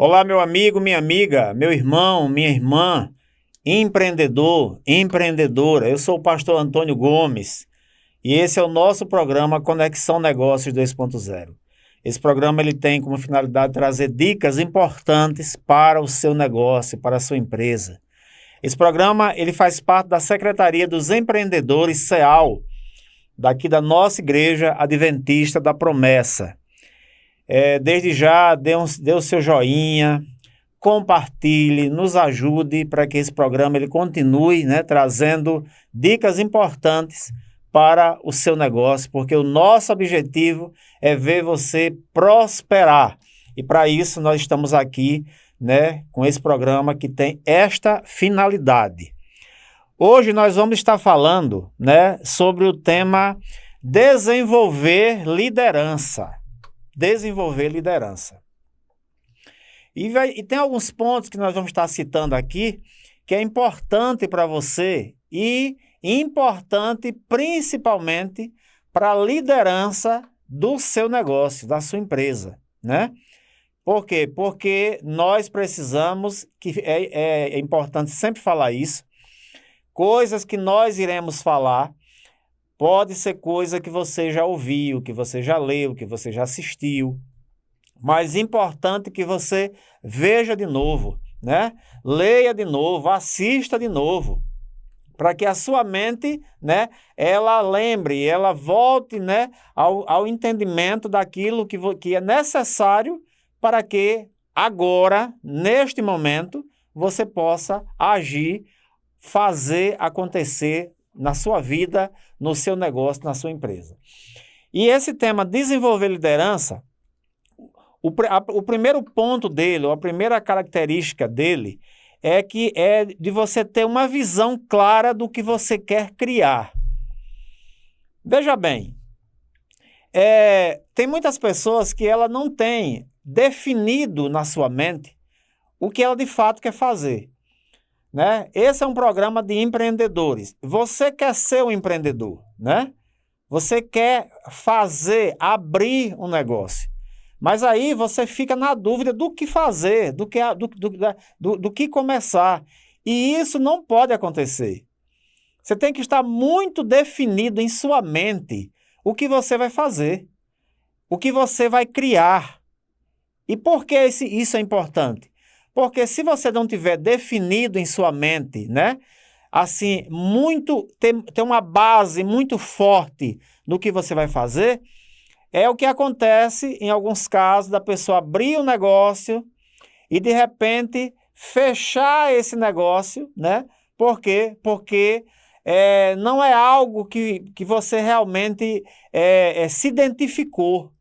Olá, meu amigo, minha amiga, meu irmão, minha irmã, empreendedor, empreendedora. Eu sou o pastor Antônio Gomes e esse é o nosso programa Conexão Negócios 2.0. Esse programa ele tem como finalidade trazer dicas importantes para o seu negócio, para a sua empresa. Esse programa ele faz parte da Secretaria dos Empreendedores SEAL, daqui da nossa Igreja Adventista da Promessa. Desde já, dê o seu joinha, compartilhe, nos ajude para que esse programa ele continue, né, trazendo dicas importantes para o seu negócio, porque o nosso objetivo é ver você prosperar. E para isso nós estamos aqui, né, com esse programa que tem esta finalidade. Hoje nós vamos estar falando, né, sobre o tema desenvolver liderança. Desenvolver liderança. E tem alguns pontos que nós vamos estar citando aqui que é importante para você e importante principalmente para a liderança do seu negócio, da sua empresa, né? Por quê? Porque nós precisamos, é importante sempre falar isso, coisas que nós iremos falar, pode ser coisa que você já ouviu, que você já leu, que você já assistiu, mas importante que você veja de novo, né? Leia de novo, assista de novo, para que a sua mente, né, ela lembre, ela volte, né, ao entendimento daquilo que é necessário para que agora, neste momento, você possa agir, fazer acontecer na sua vida, no seu negócio, na sua empresa. E esse tema desenvolver liderança, o primeiro ponto dele, ou a primeira característica dele, é que é de você ter uma visão clara do que você quer criar. Veja bem, tem muitas pessoas que ela não tem definido na sua mente o que ela de fato quer fazer, né? Esse é um programa de empreendedores. Você quer ser um empreendedor, né? Você quer abrir um negócio. Mas aí você fica na dúvida do que fazer, do que começar. E isso não pode acontecer. Você tem que estar muito definido em sua mente o que você vai fazer, o que você vai criar. E por que isso é importante? Porque se você não tiver definido em sua mente, né? Assim, ter uma base muito forte no que você vai fazer, é o que acontece em alguns casos da pessoa abrir um negócio e, de repente, fechar esse negócio, né? Por quê? Porque não é algo que você realmente se identificou.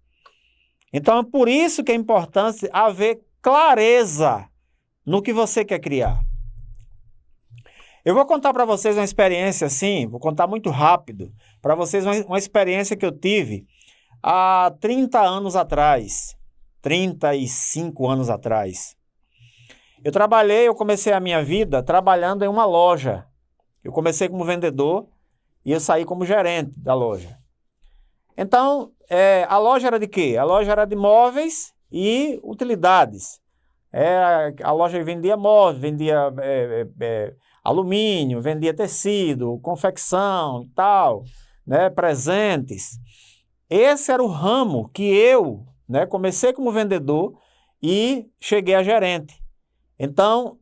Então, é por isso que é importante haver clareza no que você quer criar. Eu vou contar para vocês uma experiência assim, vou contar muito rápido, para vocês uma experiência que eu tive há 30 anos atrás, 35 anos atrás. Eu comecei a minha vida trabalhando em uma loja. Eu comecei como vendedor e eu saí como gerente da loja. Então, a loja era de quê? A loja era de móveis e utilidades. A loja vendia móveis, vendia alumínio, vendia tecido, confecção e tal, né, presentes. Esse era o ramo que eu, né, comecei como vendedor e cheguei a gerente. Então,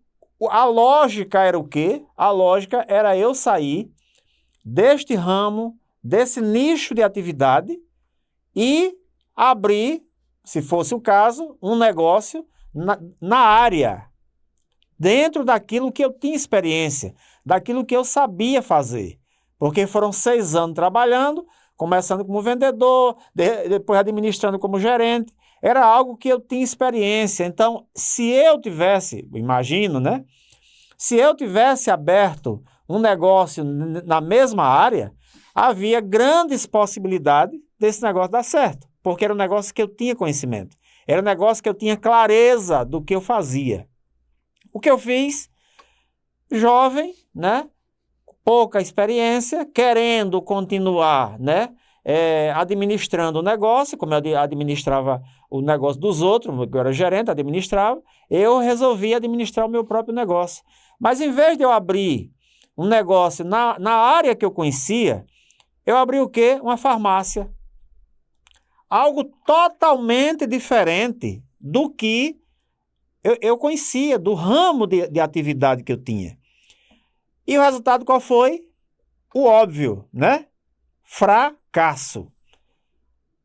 a lógica era o quê? A lógica era eu sair deste ramo, desse nicho de atividade e abrir, se fosse o caso, um negócio na área, dentro daquilo que eu tinha experiência, daquilo que eu sabia fazer. Porque foram 6 anos trabalhando, começando como vendedor, depois administrando como gerente, era algo que eu tinha experiência. Então, se eu tivesse, imagino, né? Se eu tivesse aberto um negócio na mesma área, havia grandes possibilidades desse negócio dar certo, porque era um negócio que eu tinha conhecimento, era um negócio que eu tinha clareza do que eu fazia. O que eu fiz? Jovem, né? Pouca experiência, querendo continuar, né, administrando o negócio, como eu administrava o negócio dos outros, eu era gerente, administrava, eu resolvi administrar o meu próprio negócio. Mas em vez de eu abrir um negócio na área que eu conhecia, eu abri o quê? Uma farmácia. Algo totalmente diferente do que eu conhecia, do ramo de atividade que eu tinha. E o resultado qual foi? O óbvio, né? Fracasso.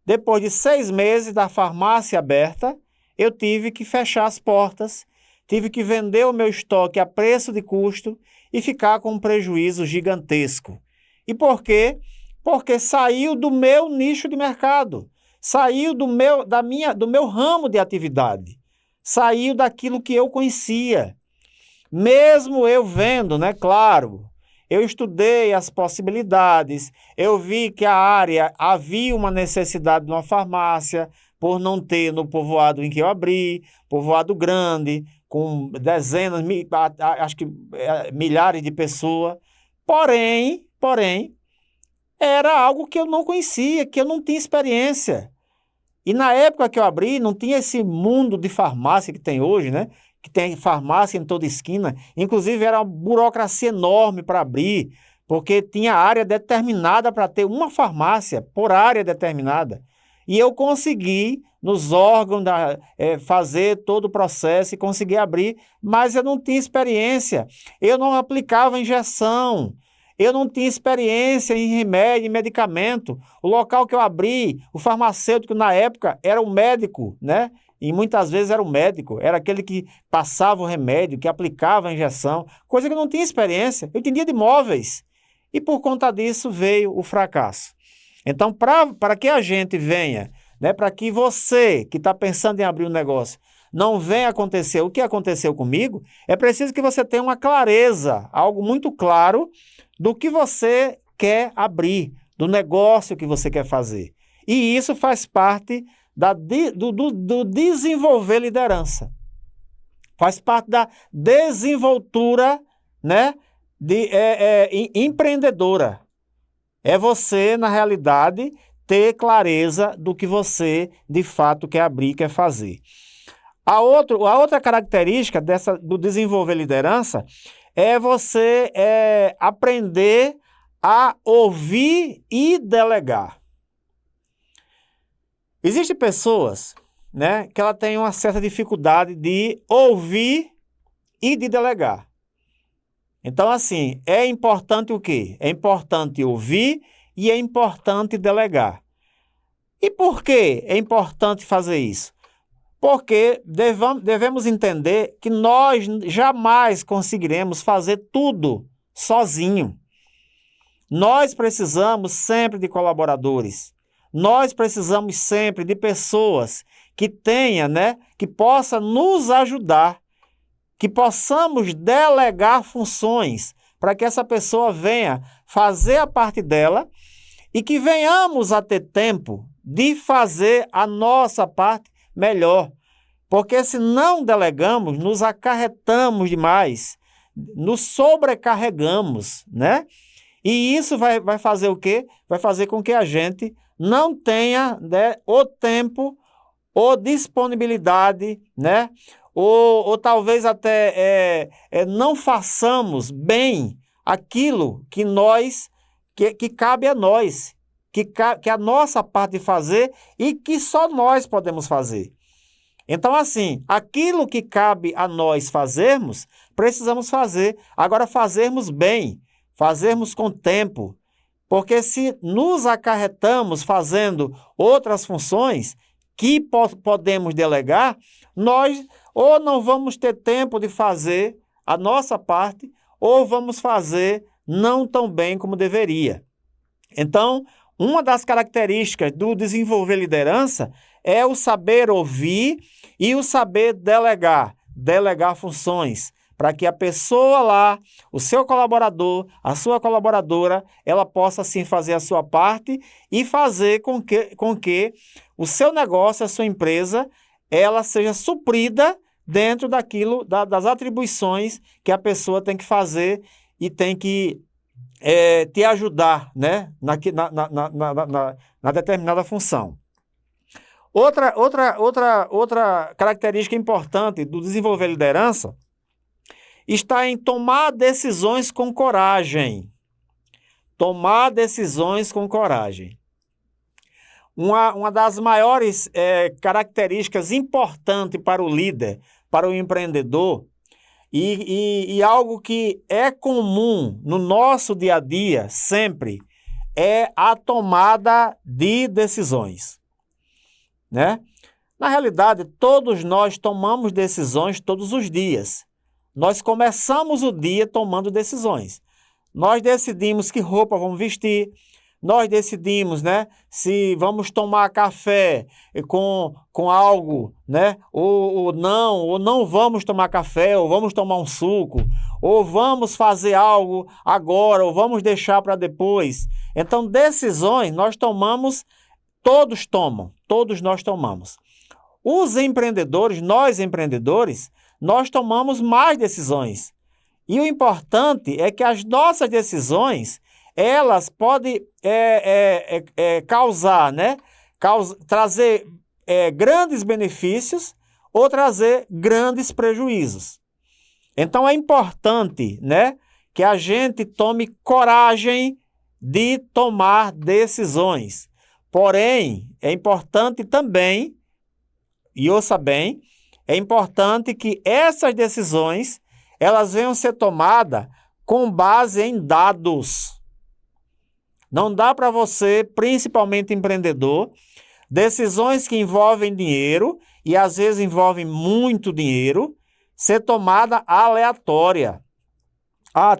Depois de 6 meses da farmácia aberta, eu tive que fechar as portas, tive que vender o meu estoque a preço de custo e ficar com um prejuízo gigantesco. E por quê? Porque saiu do meu nicho de mercado, saiu do meu ramo de atividade, saiu daquilo que eu conhecia. Mesmo eu vendo, né, claro, eu estudei as possibilidades, eu vi que a área havia uma necessidade de uma farmácia, por não ter no povoado em que eu abri, povoado grande, com dezenas, acho que milhares de pessoas. Porém, era algo que eu não conhecia, que eu não tinha experiência. E na época que eu abri, não tinha esse mundo de farmácia que tem hoje, né? Que tem farmácia em toda esquina. Inclusive, era uma burocracia enorme para abrir, porque tinha área determinada para ter uma farmácia por área determinada. E eu consegui, nos órgãos, fazer todo o processo e consegui abrir, mas eu não tinha experiência. Eu não aplicava injeção. Eu não tinha experiência em remédio, em medicamento. O local que eu abri, o farmacêutico na época era o médico, né? E muitas vezes era o médico, era aquele que passava o remédio, que aplicava a injeção, coisa que eu não tinha experiência. Eu entendia de móveis. E por conta disso veio o fracasso. Então, para que a gente venha, né, para que você que está pensando em abrir um negócio, não venha acontecer o que aconteceu comigo, é preciso que você tenha uma clareza, algo muito claro do que você quer abrir, do negócio que você quer fazer. E isso faz parte do desenvolver liderança. Faz parte da desenvoltura, né, empreendedora. É você, na realidade, ter clareza do que você, de fato, quer abrir, quer fazer. A outra característica do desenvolver liderança é você aprender a ouvir e delegar. Existem pessoas, né, que ela tem uma certa dificuldade de ouvir e de delegar. Então, assim, é importante o quê? É importante ouvir e é importante delegar. E por que é importante fazer isso? Porque devemos entender que nós jamais conseguiremos fazer tudo sozinho. Nós precisamos sempre de colaboradores. Nós precisamos sempre de pessoas que tenham, né, que possam nos ajudar, que possamos delegar funções para que essa pessoa venha fazer a parte dela e que venhamos a ter tempo de fazer a nossa parte melhor. Porque se não delegamos, nos acarretamos demais, nos sobrecarregamos, né? E isso vai fazer o quê? Vai fazer com que a gente não tenha, né, o tempo ou disponibilidade, né? Ou talvez até não façamos bem aquilo que cabe a nós, que é a nossa parte de fazer e que só nós podemos fazer. Então, assim, aquilo que cabe a nós fazermos, precisamos fazer. Agora, fazermos bem, fazermos com tempo. Porque se nos acarretamos fazendo outras funções que podemos delegar, nós ou não vamos ter tempo de fazer a nossa parte, ou vamos fazer não tão bem como deveria. Então, uma das características do desenvolver liderança é o saber ouvir e o saber delegar funções, para que a pessoa lá, o seu colaborador, a sua colaboradora, ela possa sim fazer a sua parte e fazer com que o seu negócio, a sua empresa, ela seja suprida dentro das atribuições que a pessoa tem que fazer e tem que te ajudar, né, na determinada função. Outra característica importante do desenvolver liderança está em tomar decisões com coragem. Tomar decisões com coragem. Uma das maiores características importantes para o líder, para o empreendedor, e algo que é comum no nosso dia a dia, sempre, é a tomada de decisões, né? Na realidade, todos nós tomamos decisões todos os dias. Nós começamos o dia tomando decisões. Nós decidimos que roupa vamos vestir, nós decidimos, né, se vamos tomar café com algo, né, ou não vamos tomar café, ou vamos tomar um suco, ou vamos fazer algo agora, ou vamos deixar para depois. Então, decisões nós tomamos, todos nós tomamos. Os empreendedores, nós tomamos mais decisões. E o importante é que as nossas decisões, elas podem causar, né? Trazer grandes benefícios ou trazer grandes prejuízos. Então, é importante, né, que a gente tome coragem de tomar decisões. Porém, é importante também, e ouça bem, é importante que essas decisões elas venham ser tomadas com base em dados. Não dá para você, principalmente empreendedor, decisões que envolvem dinheiro, e às vezes envolvem muito dinheiro, ser tomada aleatória.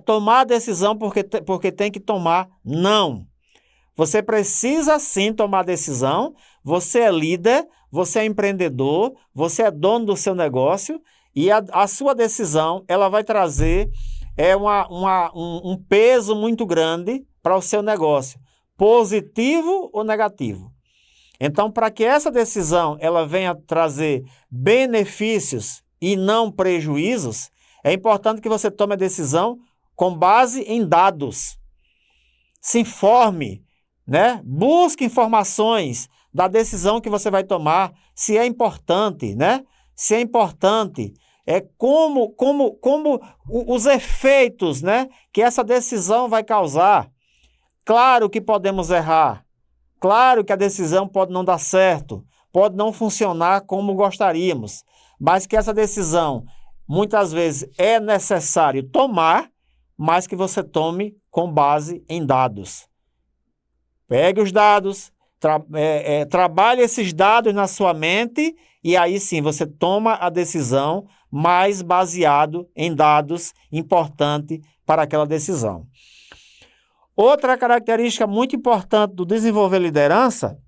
Tomar decisão porque tem que tomar. Não. Você precisa sim tomar decisão, você é líder, você é empreendedor, você é dono do seu negócio, e a sua decisão ela vai trazer um peso muito grande para o seu negócio, positivo ou negativo. Então, para que essa decisão ela venha trazer benefícios e não prejuízos, é importante que você tome a decisão com base em dados. Se informe, né? Busque informações da decisão que você vai tomar, se é importante, né? Se é importante, como os efeitos, né, que essa decisão vai causar. Claro que podemos errar, claro que a decisão pode não dar certo, pode não funcionar como gostaríamos, mas que essa decisão, muitas vezes, é necessário tomar, mas que você tome com base em dados. Pegue os dados, trabalhe esses dados na sua mente e aí sim você toma a decisão mais baseado em dados importantes para aquela decisão. Outra característica muito importante do desenvolver liderança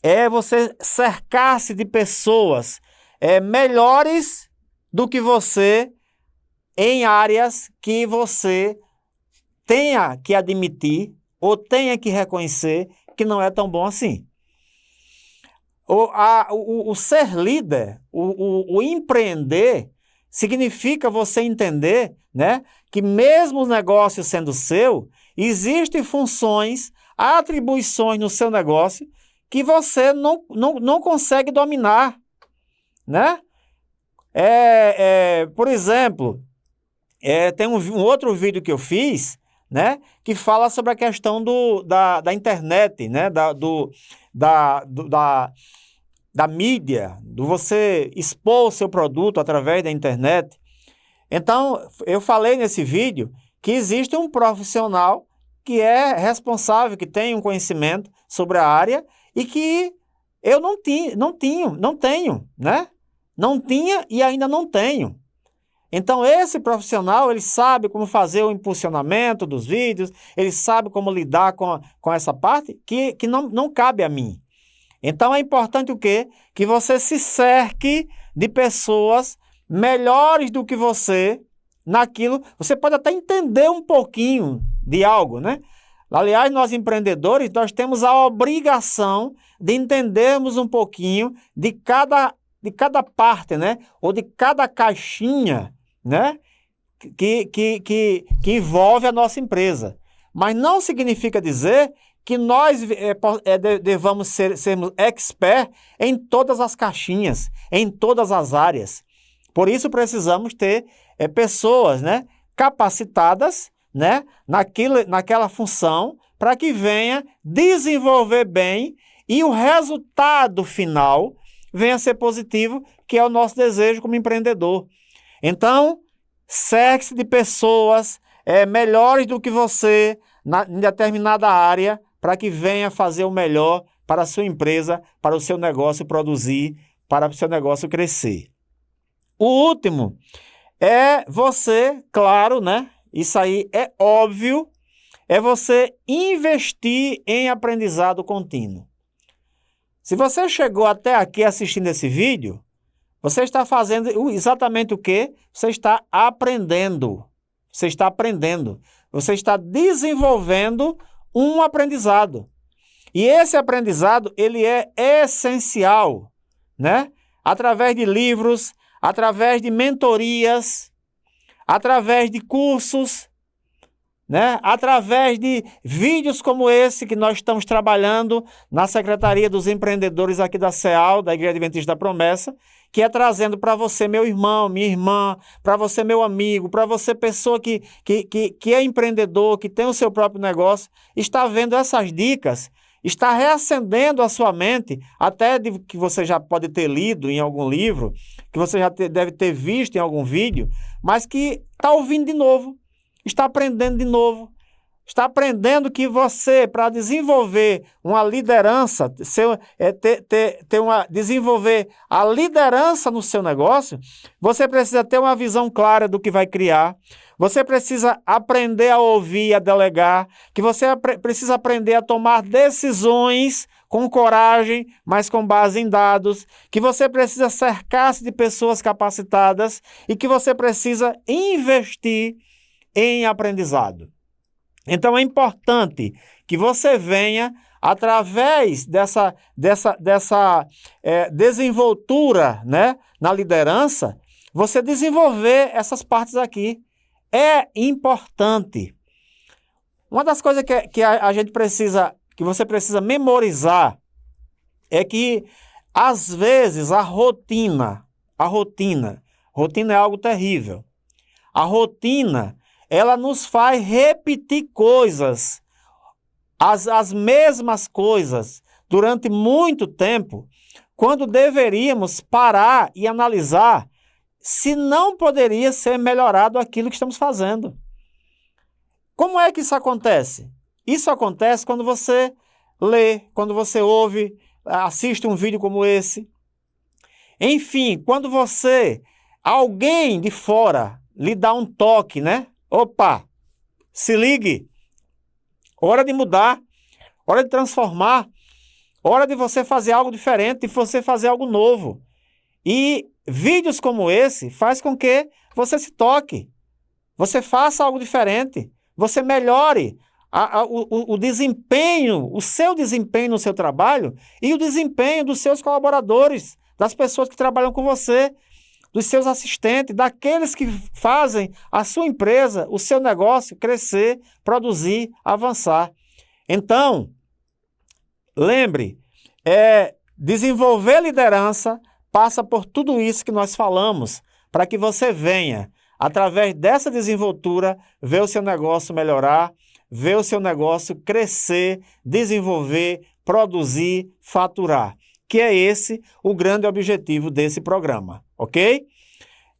é você cercar-se de pessoas melhores do que você em áreas que você tenha que admitir ou tenha que reconhecer que não é tão bom assim. O ser líder, o empreender, significa você entender, né, que mesmo o negócio sendo seu, existem funções, atribuições no seu negócio que você não consegue dominar, né? Por exemplo, tem um outro vídeo que eu fiz, né, que fala sobre a questão da internet, né, da mídia, do você expor o seu produto através da internet. Então, eu falei nesse vídeo que existe um profissional que é responsável, que tem um conhecimento sobre a área e que eu não tenho, né? Não tinha e ainda não tenho. Então, esse profissional, ele sabe como fazer o impulsionamento dos vídeos, ele sabe como lidar com essa parte que não cabe a mim. Então, é importante o quê? Que você se cerque de pessoas melhores do que você naquilo. Você pode até entender um pouquinho de algo, né? Aliás, nós empreendedores, nós temos a obrigação de entendermos um pouquinho de cada parte, né? Ou de cada caixinha, né? Que envolve a nossa empresa. Mas não significa dizer que nós devamos sermos expert em todas as caixinhas, em todas as áreas. Por isso precisamos ter pessoas, né, capacitadas, né, naquela função, para que venha desenvolver bem e o resultado final venha a ser positivo, que é o nosso desejo como empreendedor. Então, cerque-se de pessoas melhores do que você em determinada área, para que venha fazer o melhor para a sua empresa, para o seu negócio produzir, para o seu negócio crescer. O último é você, claro, né? Isso aí é óbvio, é você investir em aprendizado contínuo. Se você chegou até aqui assistindo esse vídeo, você está fazendo exatamente o quê? Você está aprendendo. Você está aprendendo. Você está desenvolvendo um aprendizado. E esse aprendizado, ele é essencial, né? Através de livros, através de mentorias, através de cursos, né? Através de vídeos como esse que nós estamos trabalhando na Secretaria dos Empreendedores aqui da CEAL, da Igreja Adventista da Promessa, que é trazendo para você, meu irmão, minha irmã, para você, meu amigo, para você, pessoa que é empreendedor, que tem o seu próprio negócio, está vendo essas dicas, está reacendendo a sua mente, até que você já pode ter lido em algum livro, que você já deve ter visto em algum vídeo, mas que está ouvindo de novo, está aprendendo de novo. Está aprendendo que você, para desenvolver uma liderança, desenvolver a liderança no seu negócio, você precisa ter uma visão clara do que vai criar, você precisa aprender a ouvir e a delegar, que você precisa aprender a tomar decisões com coragem, mas com base em dados, que você precisa cercar-se de pessoas capacitadas e que você precisa investir em aprendizado. Então, é importante que você venha, através dessa desenvoltura, né, na liderança, você desenvolver essas partes aqui. É importante. Uma das coisas que a gente precisa, que você precisa memorizar, é que, às vezes, a rotina é algo terrível. A rotina, ela nos faz repetir coisas, as mesmas coisas, durante muito tempo, quando deveríamos parar e analisar se não poderia ser melhorado aquilo que estamos fazendo. Como é que isso acontece? Isso acontece quando você lê, quando você ouve, assiste um vídeo como esse. Enfim, quando alguém de fora lhe dá um toque, né? Opa, se ligue, hora de mudar, hora de transformar, hora de você fazer algo diferente, de você fazer algo novo. E vídeos como esse faz com que você se toque, você faça algo diferente, você melhore o desempenho, o seu desempenho no seu trabalho e o desempenho dos seus colaboradores, das pessoas que trabalham com você, dos seus assistentes, daqueles que fazem a sua empresa, o seu negócio crescer, produzir, avançar. Então, lembre, desenvolver liderança passa por tudo isso que nós falamos, para que você venha, através dessa desenvoltura, ver o seu negócio melhorar, ver o seu negócio crescer, desenvolver, produzir, faturar, que é esse o grande objetivo desse programa, ok?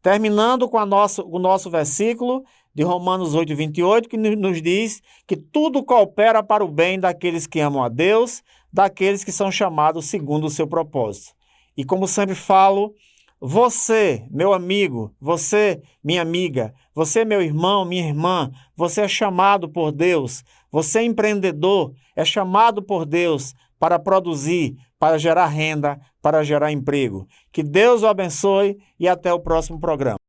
Terminando com o nosso versículo de Romanos 8:28, que nos diz que tudo coopera para o bem daqueles que amam a Deus, daqueles que são chamados segundo o seu propósito. E como sempre falo, você, meu amigo, você, minha amiga, você, meu irmão, minha irmã, você é chamado por Deus, você é empreendedor, é chamado por Deus para produzir, para gerar renda, para gerar emprego. Que Deus o abençoe e até o próximo programa.